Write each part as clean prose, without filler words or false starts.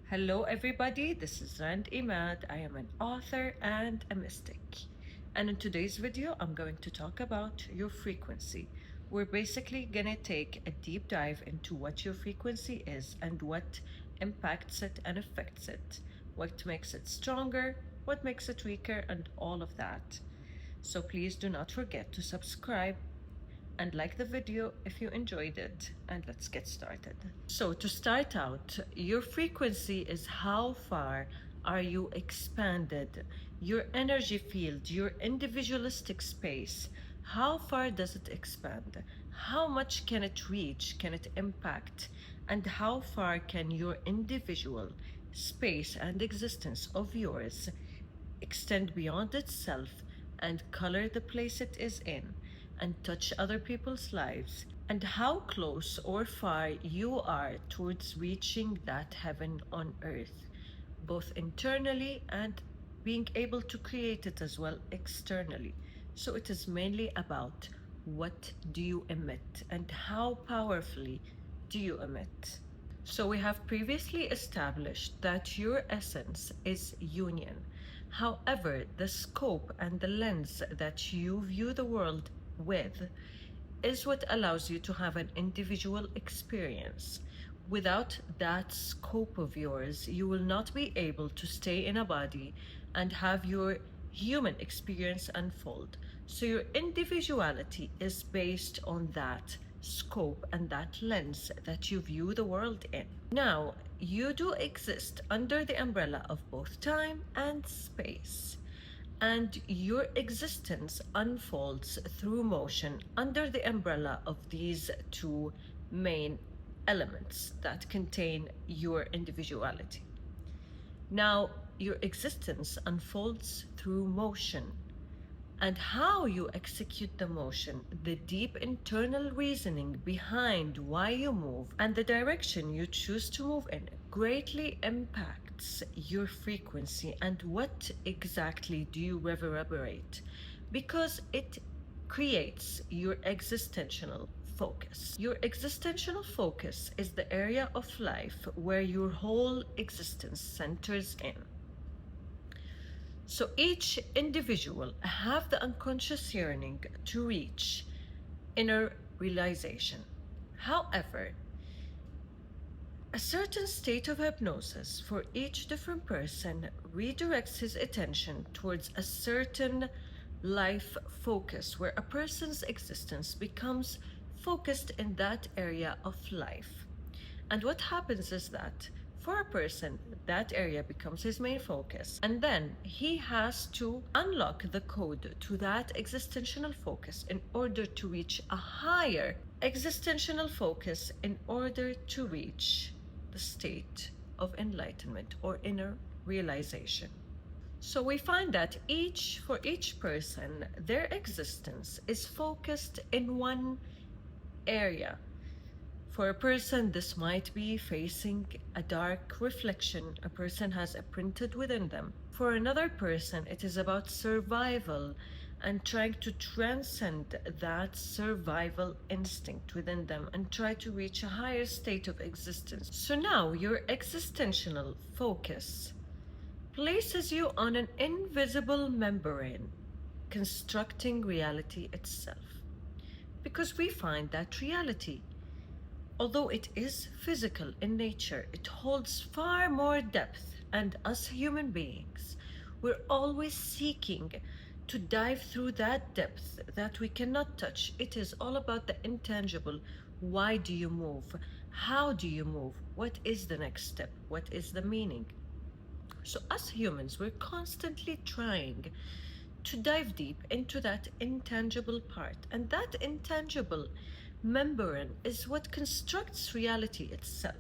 Hello, everybody. This is Emad. I am an author and a mystic. And in today's video, I'm going to talk about your frequency. We're basically going to take a deep dive into what your frequency is and what impacts it and affects it, what makes it stronger, what makes it weaker, and all of that. So please do not forget to subscribe and like the video if you enjoyed it, and let's get started. So to start out, your frequency is how far are you expanded, your energy field, your individualistic space. How far does it expand? How much can it reach? Can it impact? And how far can your individual space and existence of yours extend beyond itself and color the place it is in and touch other people's lives, and how close or far you are towards reaching that heaven on earth, both internally and being able to create it as well externally. So it is mainly about what do you emit and how powerfully do you emit. So we have previously established that your essence is union. However, the scope and the lens that you view the world with is what allows you to have an individual experience. Without that scope of yours, you will not be able to stay in a body and have your human experience unfold. So your individuality is based on that scope and that lens that you view the world in. Now, you do exist under the umbrella of both time and space, and your existence unfolds through motion under the umbrella of these two main elements that contain your individuality. Now, your existence unfolds through motion, and how you execute the motion, the deep internal reasoning behind why you move, and the direction you choose to move in greatly impacts your frequency and what exactly do you reverberate, because it creates your existential focus. Your existential focus is the area of life where your whole existence centers in. So each individual have the unconscious yearning to reach inner realization. However, a certain state of hypnosis for each different person redirects his attention towards a certain life focus where a person's existence becomes focused in that area of life. And what happens is that for a person, that area becomes his main focus, and then he has to unlock the code to that existential focus in order to reach a higher existential focus, in order to reach the state of enlightenment or inner realization. So we find that for each person, their existence is focused in one area. For a person, this might be facing a dark reflection a person has imprinted within them. For another person, it is about survival and trying to transcend that survival instinct within them and try to reach a higher state of existence. So now your existential focus places you on an invisible membrane constructing reality itself. Because we find that reality, although it is physical in nature, it holds far more depth, and us human beings, we're always seeking to dive through that depth that we cannot touch. It is all about the intangible. Why do you move? How do you move? What is the next step? What is the meaning? So us humans, we're constantly trying to dive deep into that intangible part, and that intangible membrane is what constructs reality itself.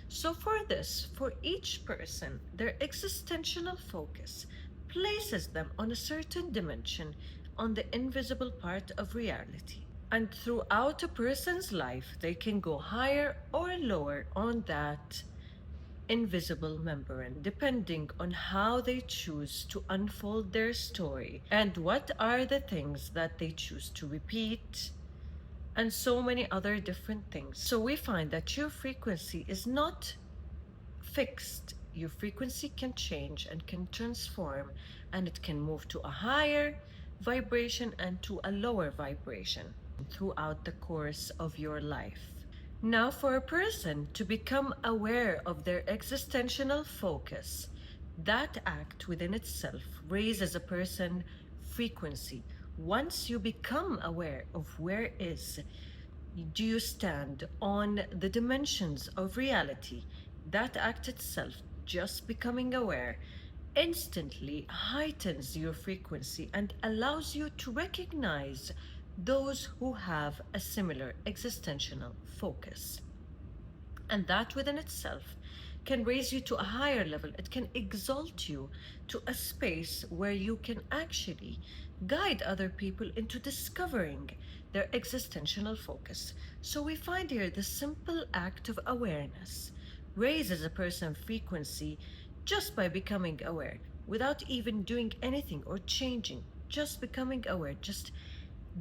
So for each person, their existential focus places them on a certain dimension on the invisible part of reality. And throughout a person's life, they can go higher or lower on that invisible membrane, depending on how they choose to unfold their story and what are the things that they choose to repeat, and so many other different things. So we find that your frequency is not fixed. Your frequency can change and can transform, and it can move to a higher vibration and to a lower vibration throughout the course of your life. Now, for a person to become aware of their existential focus, that act within itself raises a person frequency. Once you become aware of where is do you stand on the dimensions of reality, that act itself, just becoming aware, instantly heightens your frequency and allows you to recognize those who have a similar existential focus. And that within itself can raise you to a higher level. It can exalt you to a space where you can actually guide other people into discovering their existential focus. So we find here the simple act of awareness raises a person's frequency just by becoming aware, without even doing anything or changing, just becoming aware, just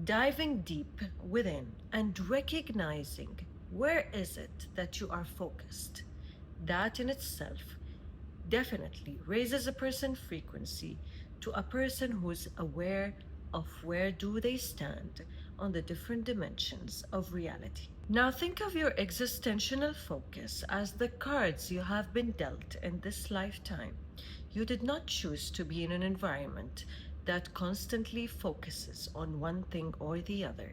diving deep within and recognizing where is it that you are focused. That in itself definitely raises a person's frequency to a person who's aware of where do they stand on the different dimensions of reality. Now think of your existential focus as the cards you have been dealt in this lifetime. You did not choose to be in an environment that constantly focuses on one thing or the other.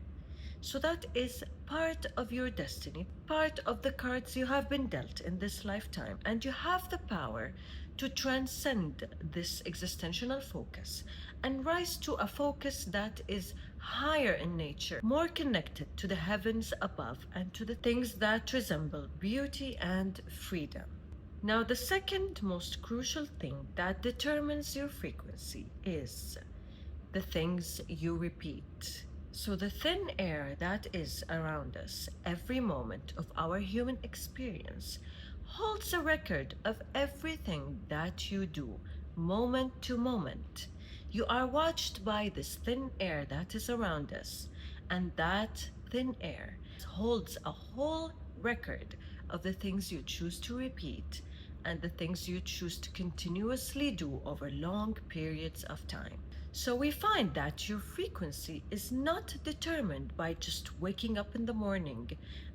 So that is part of your destiny, part of the cards you have been dealt in this lifetime, and you have the power to transcend this existential focus and rise to a focus that is higher in nature, more connected to the heavens above and to the things that resemble beauty and freedom. Now, the second most crucial thing that determines your frequency is the things you repeat. So, the thin air that is around us every moment of our human experience holds a record of everything that you do, moment to moment. You are watched by this thin air that is around us, and that thin air holds a whole record of the things you choose to repeat and the things you choose to continuously do over long periods of time. So we find that your frequency is not determined by just waking up in the morning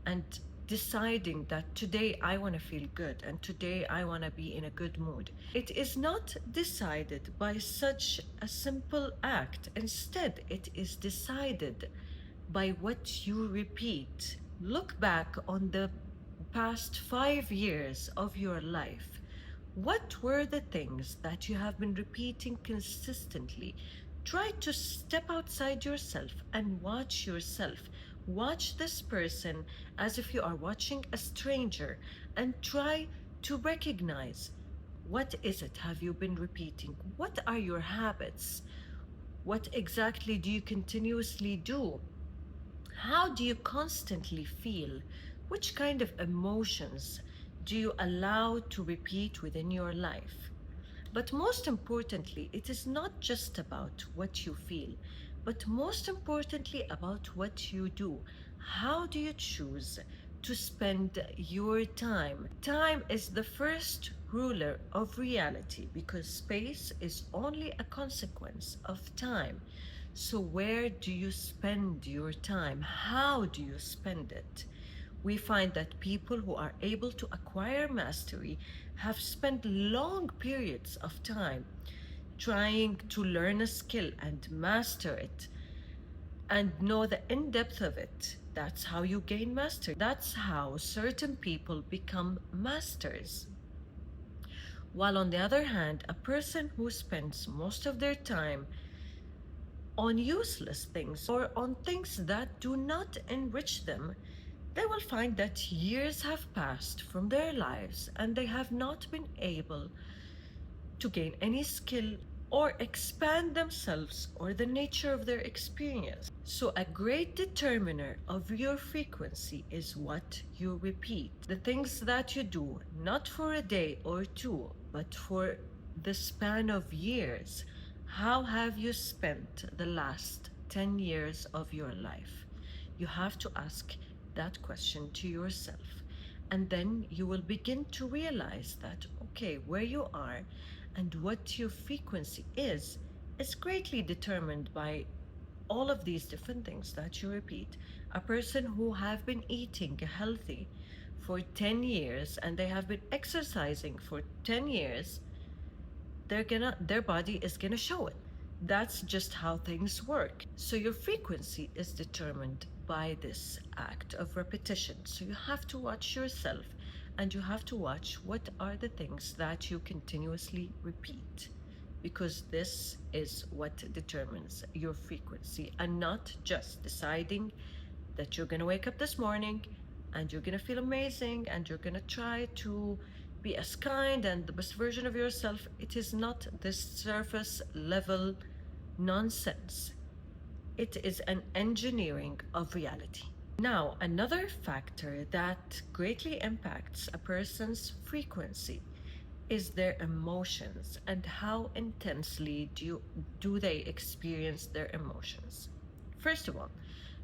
and deciding that today I want to feel good and today I want to be in a good mood. It is not decided by such a simple act. Instead, it is decided by what you repeat. Look back on the past 5 years of your life. What were the things that you have been repeating consistently? Try to step outside yourself and watch yourself. Watch this person as if you are watching a stranger and try to recognize what is it have you been repeating? What are your habits? What exactly do you continuously do? How do you constantly feel? Which kind of emotions do you allow to repeat within your life? But most importantly, it is not just about what you feel, but most importantly about what you do. How do you choose to spend your time? Time is the first ruler of reality because space is only a consequence of time. So, where do you spend your time? How do you spend it? We find that people who are able to acquire mastery have spent long periods of time trying to learn a skill and master it and know the in depth of it. That's how you gain mastery. That's how certain people become masters. While on the other hand, a person who spends most of their time on useless things or on things that do not enrich them, they will find that years have passed from their lives and they have not been able to gain any skill or expand themselves or the nature of their experience. So, a great determiner of your frequency is what you repeat. The things that you do, not for a day or two, but for the span of years. How have you spent the last 10 years of your life? You have to ask that question to yourself. And then you will begin to realize that, okay, where you are and what your frequency is greatly determined by all of these different things that you repeat. A person who have been eating healthy for 10 years and they have been exercising for 10 years, their body is gonna show it. That's just how things work. So your frequency is determined by this act of repetition. So you have to watch yourself and you have to watch what are the things that you continuously repeat, because this is what determines your frequency, and not just deciding that you're going to wake up this morning and you're going to feel amazing and you're going to try to be as kind and the best version of yourself. It is not this surface level nonsense. It is an engineering of reality. Now, another factor that greatly impacts a person's frequency is their emotions and how intensely do they experience their emotions. First of all,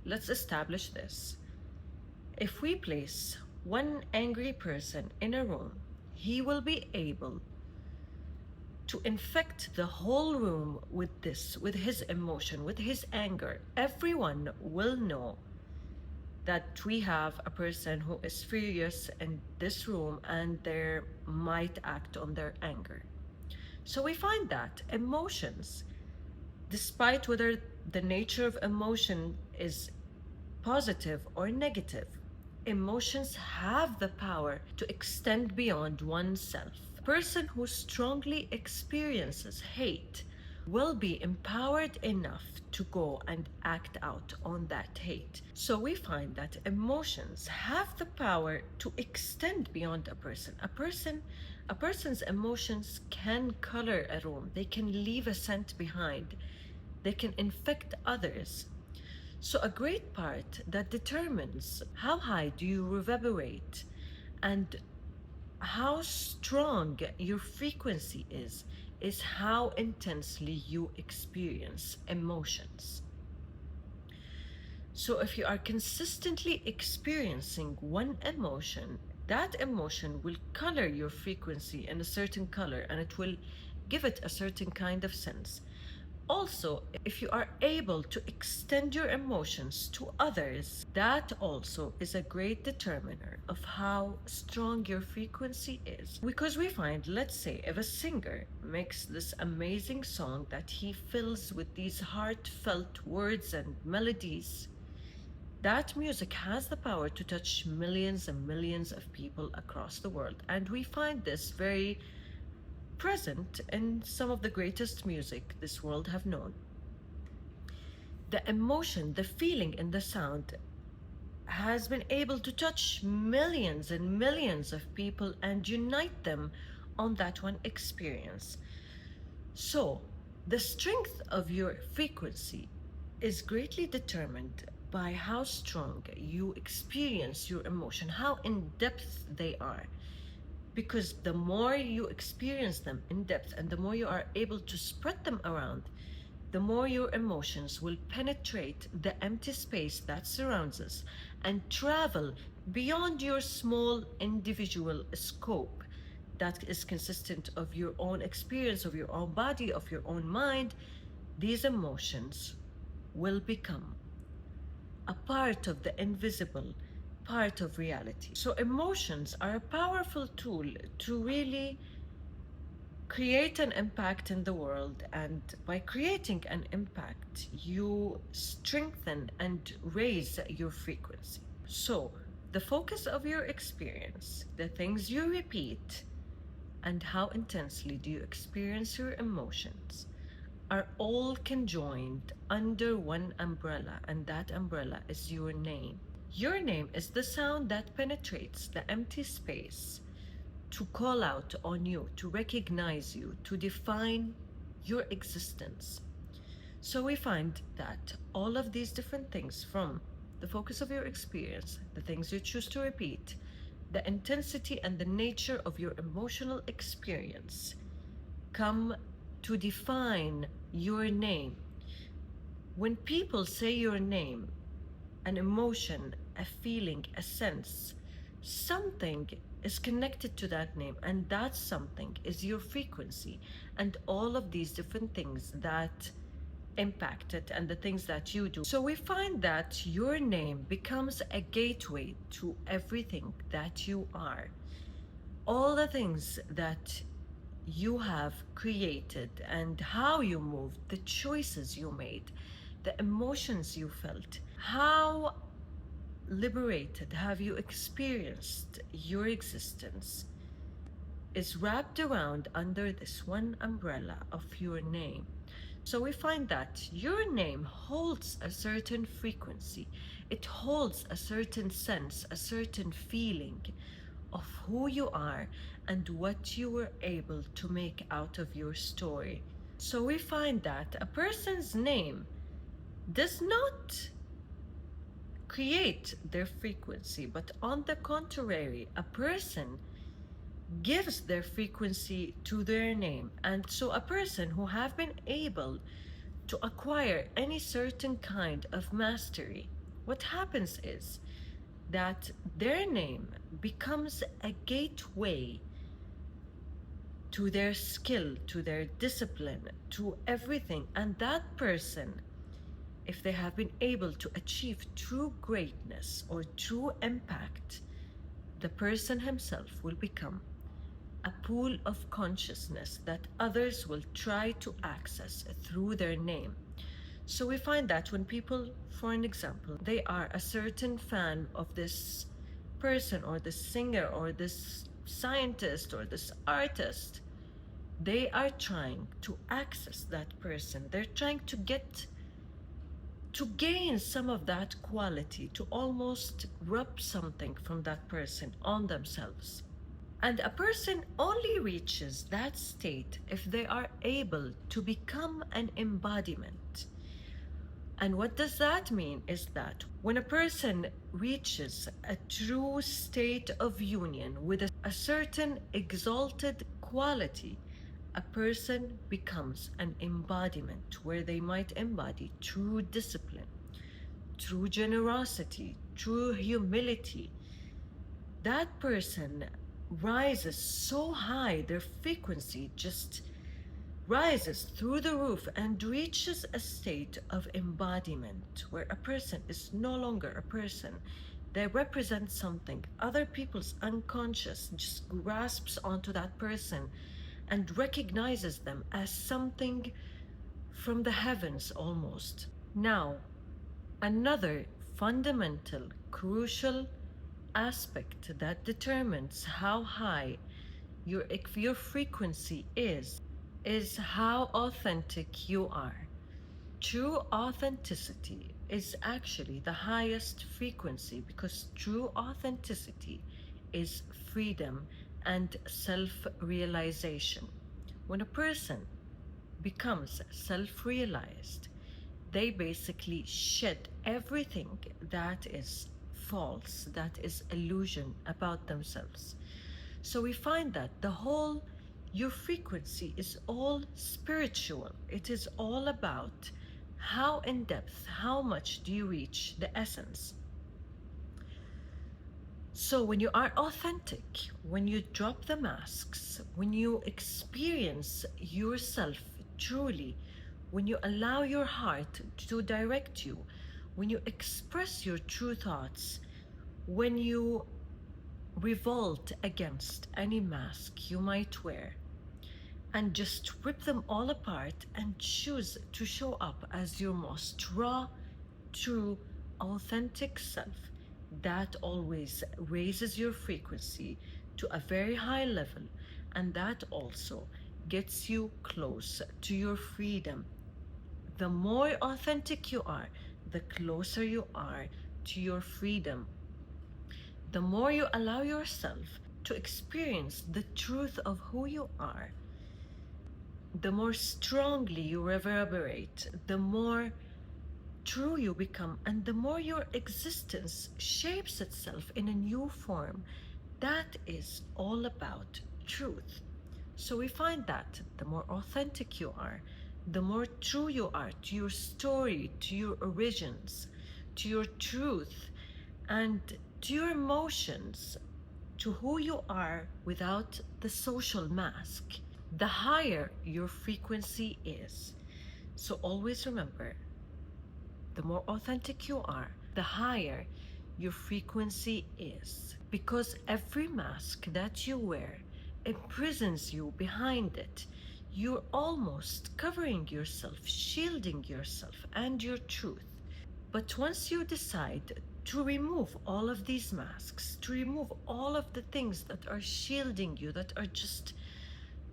let's establish this. If we place one angry person in a room, he will be able to infect the whole room with this, with his emotion, with his anger. Everyone will know that we have a person who is furious in this room and they might act on their anger. So we find that emotions, despite whether the nature of emotion is positive or negative, emotions have the power to extend beyond oneself. A person who strongly experiences hate will be empowered enough to go and act out on that hate. So we find that emotions have the power to extend beyond a person. A person's emotions can color a room. They can leave a scent behind. They can infect others. So a great part that determines how high do you reverberate and how strong your frequency is how intensely you experience emotions. So if you are consistently experiencing one emotion, that emotion will color your frequency in a certain color and it will give it a certain kind of sense. Also, if you are able to extend your emotions to others, that also is a great determiner of how strong your frequency is. Because we find, let's say, if a singer makes this amazing song that he fills with these heartfelt words and melodies, that music has the power to touch millions and millions of people across the world. And we find this very present in some of the greatest music this world have known. The emotion, the feeling in the sound has been able to touch millions and millions of people and unite them on that one experience. So, the strength of your frequency is greatly determined by how strong you experience your emotion, how in depth they are. Because the more you experience them in depth and the more you are able to spread them around, the more your emotions will penetrate the empty space that surrounds us and travel beyond your small individual scope that is consistent of your own experience, of your own body, of your own mind. These emotions will become a part of the invisible, part of reality. So emotions are a powerful tool to really create an impact in the world, and by creating an impact, you strengthen and raise your frequency. So the focus of your experience, the things you repeat, and how intensely do you experience your emotions are all conjoined under one umbrella, and that umbrella is your name. Your name is the sound that penetrates the empty space to call out on you, to recognize you, to define your existence. So we find that all of these different things, from the focus of your experience, the things you choose to repeat, the intensity and the nature of your emotional experience, come to define your name. When people say your name, an emotion, a feeling, a sense something is connected to that name, and that something is your frequency, and all of these different things that impact it and the things that you do. So we find that your name becomes a gateway to everything that you are. All the things that you have created and how you moved, the choices you made, the emotions you felt, how liberated have you experienced your existence, is wrapped around under this one umbrella of your name. So we find that your name holds a certain frequency, it holds a certain sense, a certain feeling of who you are and what you were able to make out of your story. So we find that a person's name does not create their frequency, but on the contrary, a person gives their frequency to their name. And so a person who have been able to acquire any certain kind of mastery, what happens is that their name becomes a gateway to their skill, to their discipline, to everything. And that person, if they have been able to achieve true greatness or true impact, the person himself will become a pool of consciousness that others will try to access through their name. So we find that when people, for an example, they are a certain fan of this person or this singer or this scientist or this artist, they are trying to access that person. They're trying to gain some of that quality, to almost rub something from that person on themselves. And a person only reaches that state if they are able to become an embodiment. And what does that mean is that when a person reaches a true state of union with a certain exalted quality, a person becomes an embodiment where they might embody true discipline, true generosity, true humility. That person rises so high, their frequency just rises through the roof and reaches a state of embodiment where a person is no longer a person. They represent something. Other people's unconscious just grasps onto that person and recognizes them as something from the heavens almost. Now, another fundamental, crucial aspect that determines how high your frequency is how authentic you are. True authenticity is actually the highest frequency because true authenticity is freedom and self-realization. When a person becomes self-realized, they basically shed everything that is false, that is illusion about themselves. So we find that your frequency is all spiritual. It is all about how in depth, how much do you reach the essence. So when you are authentic, when you drop the masks, when you experience yourself truly, when you allow your heart to direct you, when you express your true thoughts, when you revolt against any mask you might wear, and just rip them all apart and choose to show up as your most raw, true, authentic self, that always raises your frequency to a very high level, and that also gets you close to your freedom. The more authentic you are, the closer you are to your freedom. The more you allow yourself to experience the truth of who you are, the more strongly you reverberate, the more true you become, and the more your existence shapes itself in a new form that is all about truth. So we find that the more authentic you are, the more true you are to your story, to your origins, to your truth, and to your emotions, to who you are without the social mask, the higher your frequency is. So always remember, the more authentic you are, the higher your frequency is. Because every mask that you wear imprisons you behind it. You're almost covering yourself, shielding yourself and your truth. But once you decide to remove all of these masks, to remove all of the things that are shielding you, that are just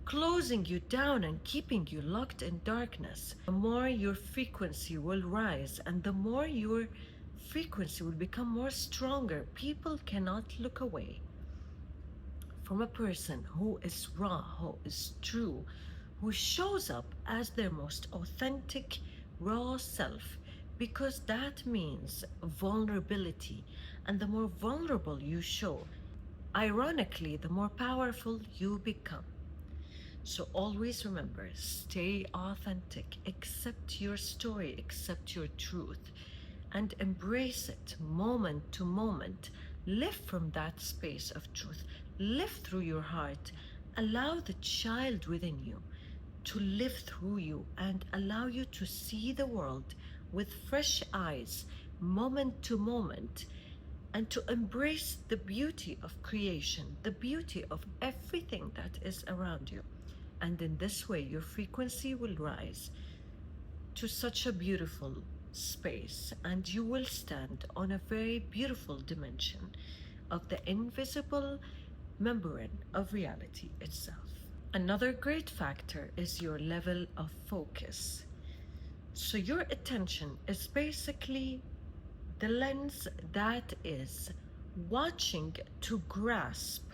closing you down and keeping you locked in darkness, the more your frequency will rise and the more your frequency will become more stronger. People cannot look away from a person who is raw, who is true, who shows up as their most authentic, raw self, because that means vulnerability. And the more vulnerable you show, ironically, the more powerful you become. So always remember, stay authentic, accept your story, accept your truth, and embrace it moment to moment. Live from that space of truth, live through your heart, allow the child within you to live through you and allow you to see the world with fresh eyes, moment to moment, and to embrace the beauty of creation, the beauty of everything that is around you. And in this way, your frequency will rise to such a beautiful space, and you will stand on a very beautiful dimension of the invisible membrane of reality itself. Another great factor is your level of focus. So your attention is basically the lens that is watching to grasp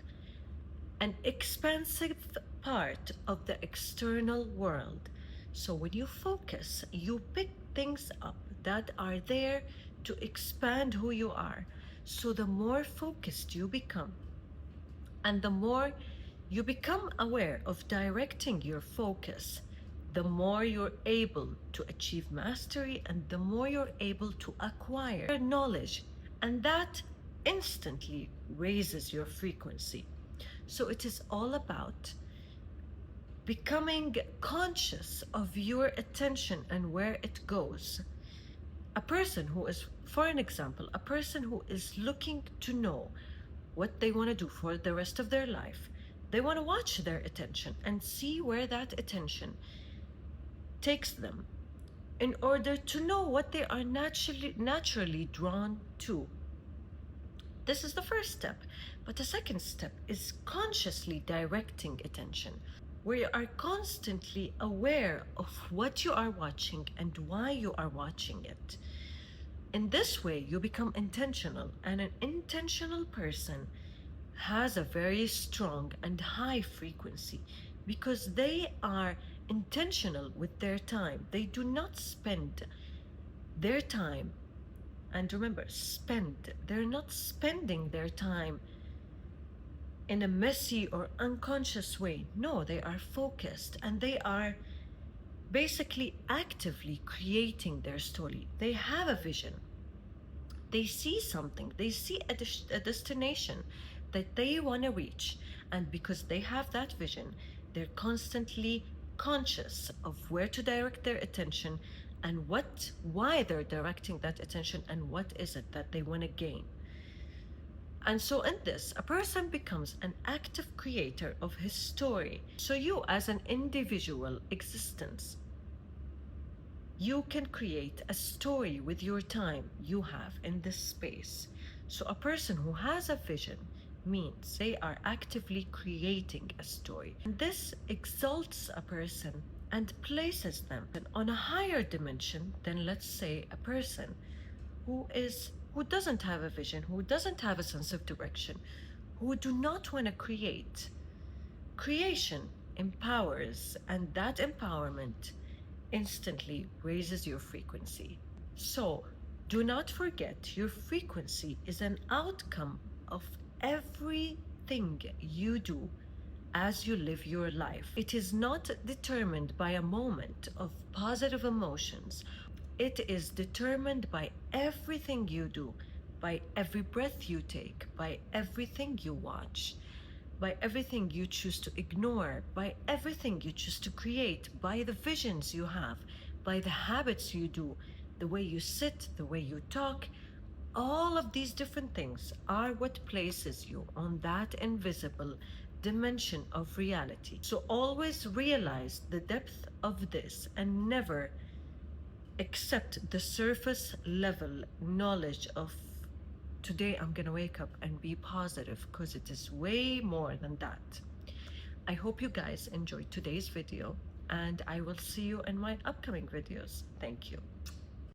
an expansive part of the external world. So when you focus, you pick things up that are there to expand who you are. So the more focused you become, and the more you become aware of directing your focus, the more you're able to achieve mastery and the more you're able to acquire knowledge. And that instantly raises your frequency. So it is all about becoming conscious of your attention and where it goes. A person who is, for an example, a person who is looking to know what they want to do for the rest of their life, they want to watch their attention and see where that attention takes them in order to know what they are naturally drawn to. This is the first step. But the second step is consciously directing attention, where you are constantly aware of what you are watching and why you are watching it. In this way, you become intentional, and an intentional person has a very strong and high frequency because they are intentional with their time. They do not spend their time, and remember, they're not spending their time in a messy or unconscious way. No, they are focused and they are basically actively creating their story. They have a vision. They see something. They see a destination that they want to reach. And because they have that vision, they're constantly conscious of where to direct their attention and why they're directing that attention and what is it that they want to gain. And so in this, a person becomes an active creator of his story. So you as an individual existence, you can create a story with your time you have in this space. So a person who has a vision means they are actively creating a story. And this exalts a person and places them on a higher dimension than, let's say, a person who doesn't have a vision, who doesn't have a sense of direction, who do not want to create. Creation empowers, and that empowerment instantly raises your frequency. So do not forget, your frequency is an outcome of everything you do as you live your life. It is not determined by a moment of positive emotions. It is determined by everything you do by every breath you take, by everything you watch, by everything you choose to ignore, by everything you choose to create, by the visions you have, by the habits you do, the way you sit, the way you talk. All of these different things are what places you on that invisible dimension of reality. So always realize the depth of this and never accept the surface level knowledge of today I'm going to wake up and be positive, because it is way more than that. I hope you guys enjoyed today's video, and I will see you in my upcoming videos. Thank you.